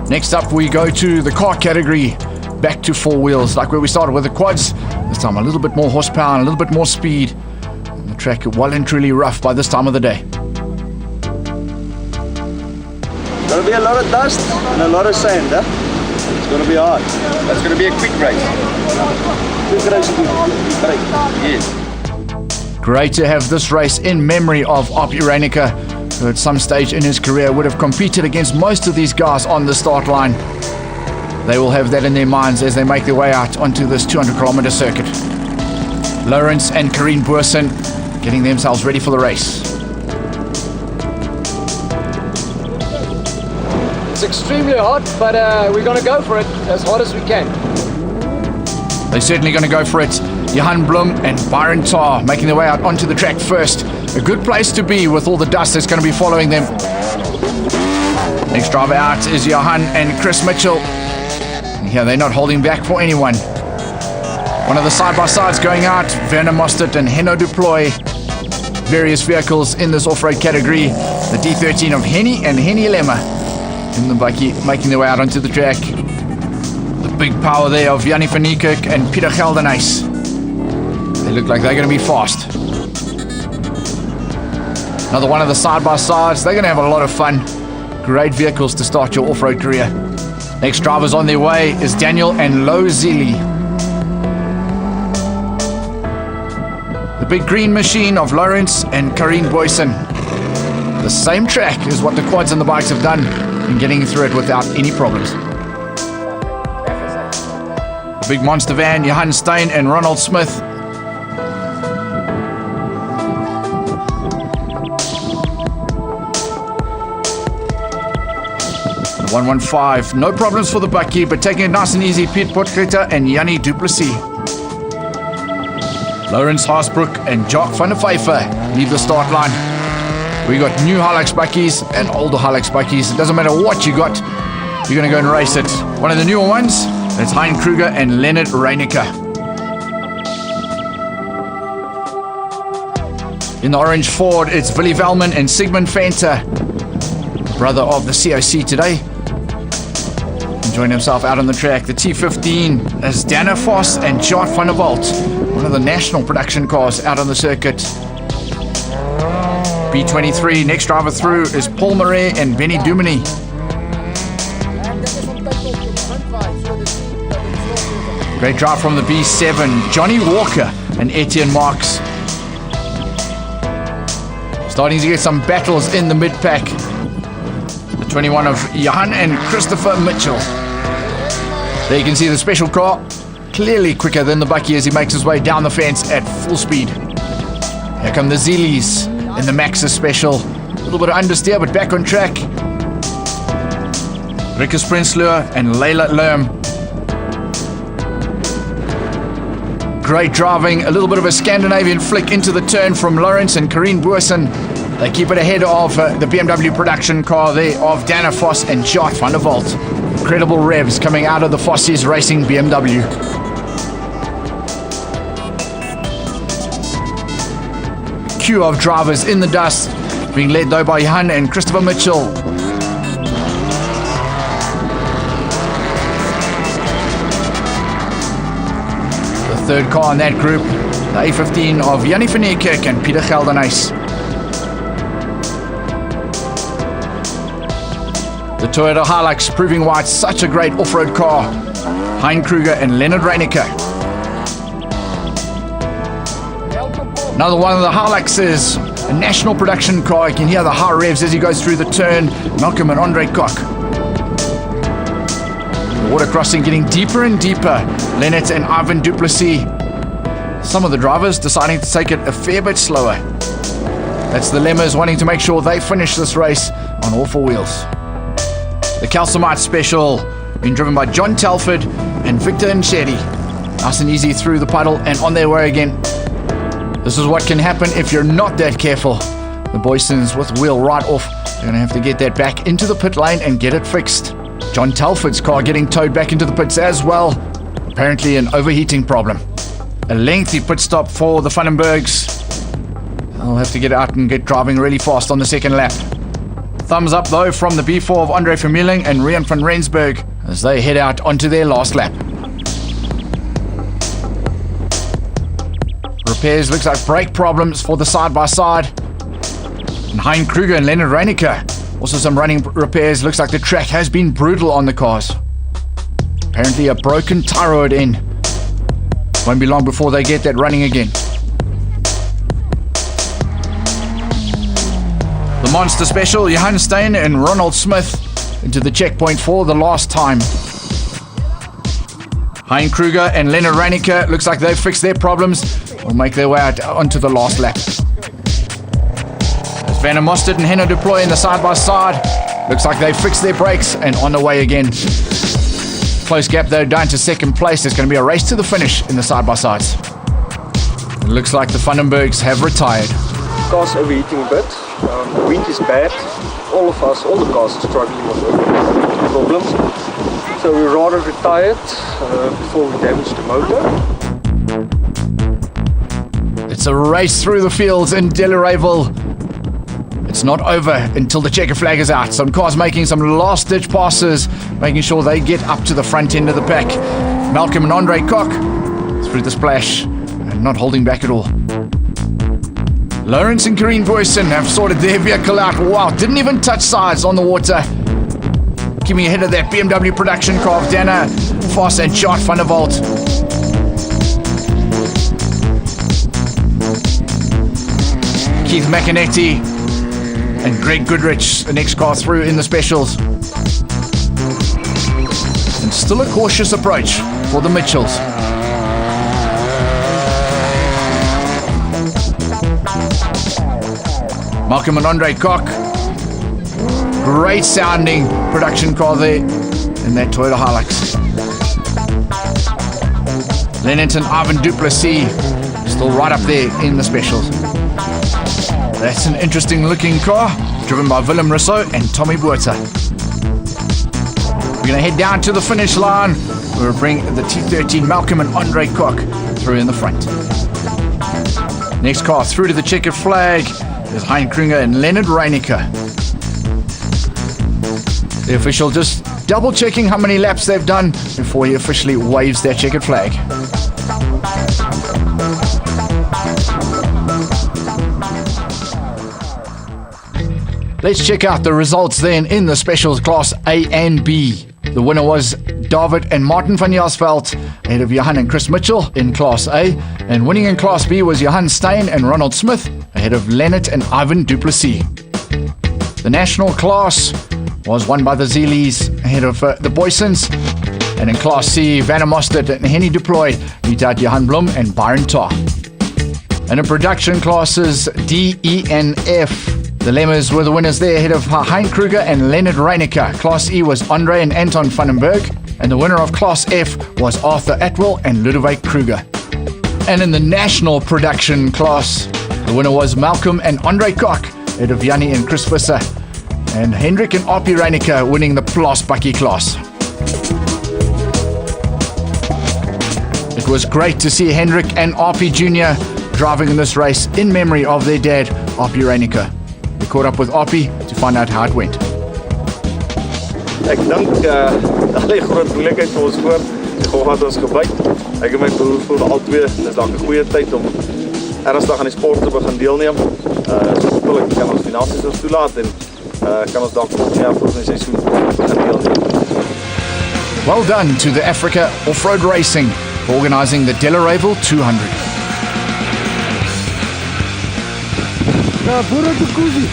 Next up, we go to the car category. Back to four wheels, like where we started with the quads. This time a little bit more horsepower and a little bit more speed. And the track well and truly rough by this time of the day. Gonna be a lot of dust and a lot of sand, huh? It's gonna be hard. That's gonna be a quick race. Quick race will be great. Yes. Great to have this race in memory of Oppie Reinicke, who at some stage in his career would have competed against most of these guys on the start line. They will have that in their minds as they make their way out onto this 200-kilometer circuit. Lawrence and Karine Boersen getting themselves ready for the race. It's extremely hot, but we're going to go for it as hard as we can. They're certainly going to go for it. Johan Blum and Byron Tarr making their way out onto the track first. A good place to be with all the dust that's going to be following them. Next driver out is Johan and Chris Mitchell. Yeah, they're not holding back for anyone. One of the side-by-sides going out, Werner Mostert and Henno Duploy. Various vehicles in this off-road category. The D13 of Henny and Henny Lemmer in the bakkie, making their way out onto the track. The big power there of Jannie van Niekerk and Pieter Geldenhuys. They look like they're going to be fast. Another one of the side-by-sides. They're going to have a lot of fun. Great vehicles to start your off-road career. Next drivers on their way is Daniel and Lo Zili. The big green machine of Lawrence and Karine Boersen. The same track is what the quads and the bikes have done in getting through it without any problems. The big monster van, Johan Stein and Ronald Smith. The 115, no problems for the bakkie, but taking it nice and easy, Piet Potgieter and Jannie Duplessis. Lawrence Haasbroek and Jock van der Vyver leave the start line. We got new Hilux bakkies and older Hilux bakkies. It doesn't matter what you got, you're going to go and race it. One of the newer ones, that's Hein Kruger and Leonard Reinicke. In the orange Ford, it's Willie Velman and Sigmund Fenter, brother of the COC today, enjoying himself out on the track. The T15 is Dana Vos and Jart van der Walt, one of the national production cars out on the circuit. B23, next driver through is Paul Murray and Benny Duminy. Great drive from the B7, Johnny Walker and Etienne Marks. Starting to get some battles in the mid-pack. The 21 of Johan and Christopher Mitchell. There you can see the special car, clearly quicker than the bakkie as he makes his way down the fence at full speed. Here come the Zilis in the Maxus Special. A little bit of understeer, but back on track. Rikus Prinsleur and Leila Lerm. Great driving, a little bit of a Scandinavian flick into the turn from Lawrence and Karine Boersen. They keep it ahead of the BMW production car there of Dana Vos and Jart van der Walt. Incredible revs coming out of the Fossies Racing BMW. Queue of drivers in the dust, being led though by Johan and Christopher Mitchell. The third car in that group, the A15 of Jannie van Niekerk and Pieter Geldenhuys. The Toyota Hilux proving why it's such a great off-road car. Hein Kruger and Leonard Reinicke. Another one of the Hiluxes, a national production car. You can hear the high revs as he goes through the turn. Malcolm and Andre Koch. The water crossing getting deeper and deeper. Leonard and Ivan Duplessis. Some of the drivers deciding to take it a fair bit slower. That's the Lemmers wanting to make sure they finish this race on all four wheels. The Calcimite Special being driven by John Telford and Victor Nshedi. Nice and easy through the puddle and on their way again. This is what can happen if you're not that careful. The Boysons with the wheel right off. They're going to have to get that back into the pit lane and get it fixed. John Telford's car getting towed back into the pits as well. Apparently an overheating problem. A lengthy pit stop for the Vandenbergs. They'll have to get out and get driving really fast on the second lap. thumbs up though from the B4 of Andre Vermeulen and Rian van Rensburg as they head out onto their last lap. Repairs looks like brake problems for the side-by-side. And Hein Kruger and Leonard Reinicker. Also some running repairs. Looks like the track has been brutal on the cars. Apparently a broken tie rod end. Won't be long before they get that running again. The Monster Special, Johan Stein and Ronald Smith into the checkpoint for the last time. Hein Kruger and Leonard Reinicker, looks like they've fixed their problems. Will make their way out onto the last lap. As Van der Mostert and Henno deploy in the side-by-side. Looks like they've fixed their brakes and on the way again. Close gap though down to second place. There's going to be a race to the finish in the side-by-sides. It looks like the Vandenbergs have retired. Cars overheating a bit. Wind is bad. All of us, all the cars are struggling with problems. So we rather retired before we damage the motor. It's a race through the fields in Delareyville. It's not over until the checker flag is out. Some cars making some last-ditch passes, making sure they get up to the front end of the pack. Malcolm and Andre Koch through the splash and not holding back at all. Lawrence and Karine Boyson have sorted their vehicle out. Wow, didn't even touch sides on the water. Keeping ahead of that BMW production car of Dana Voss and Jart van der Walt. Keith McInerney and Greg Goodrich, the next car through in the specials. And still a cautious approach for the Mitchells. Malcolm and Andre Koch. Great sounding production car there in that Toyota Hilux. Lennart and Ivan Duplessis still right up there in the specials. That's an interesting looking car, driven by Willem Rousseau and Tommy Buerta. We're going to head down to the finish line. We'll bring the T13 Malcolm and Andre Koch through in the front. Next car through to the checkered flag is Hein Kruger and Leonard Reinicker. The official just double checking how many laps they've done before he officially waves their checkered flag. Let's check out the results then in the specials class A and B. The winner was David and Martin van Jaarsveld ahead of Johan and Chris Mitchell in class A, and winning in class B was Johan Stein and Ronald Smith ahead of Lennart and Ivan Duplessis. The national class was won by the Zeelies ahead of the Boysons, and in class C, Van der Mostert and Henny Deploy beat out Johan Blum and Byron Tar. And in production classes D, E and F, the Lemmers were the winners there ahead of Hein Kruger and Leonard Reinicker. Class E was Andre and Anton Vandenberg, and the winner of Class F was Arthur Atwell and Ludovic Kruger. And in the national production class, the winner was Malcolm and Andre Koch ahead of Jannie and Chris Visser, and Hendrik and Arpie Reinicker winning the Plas Bakkie class. It was great to see Hendrik and Arpie Jr. driving in this race in memory of their dad, Arpie Reinicker. We caught up with Arpie to find out how it went. Ek dink die groot moeilikheid vir ons voor. Gou het ons gebyt. Ek en my broer voel albei dis dalk 'n goeie tyd om ernstig aan die sport te begin deelneem. So hopelik kan ons finansies ons toelaat en kan ons dalk volgende jaar volgende seisoen begin deelneem. Well done to the Africa Off-Road Racing for organising the Delareyville 200. Boere de Koesie.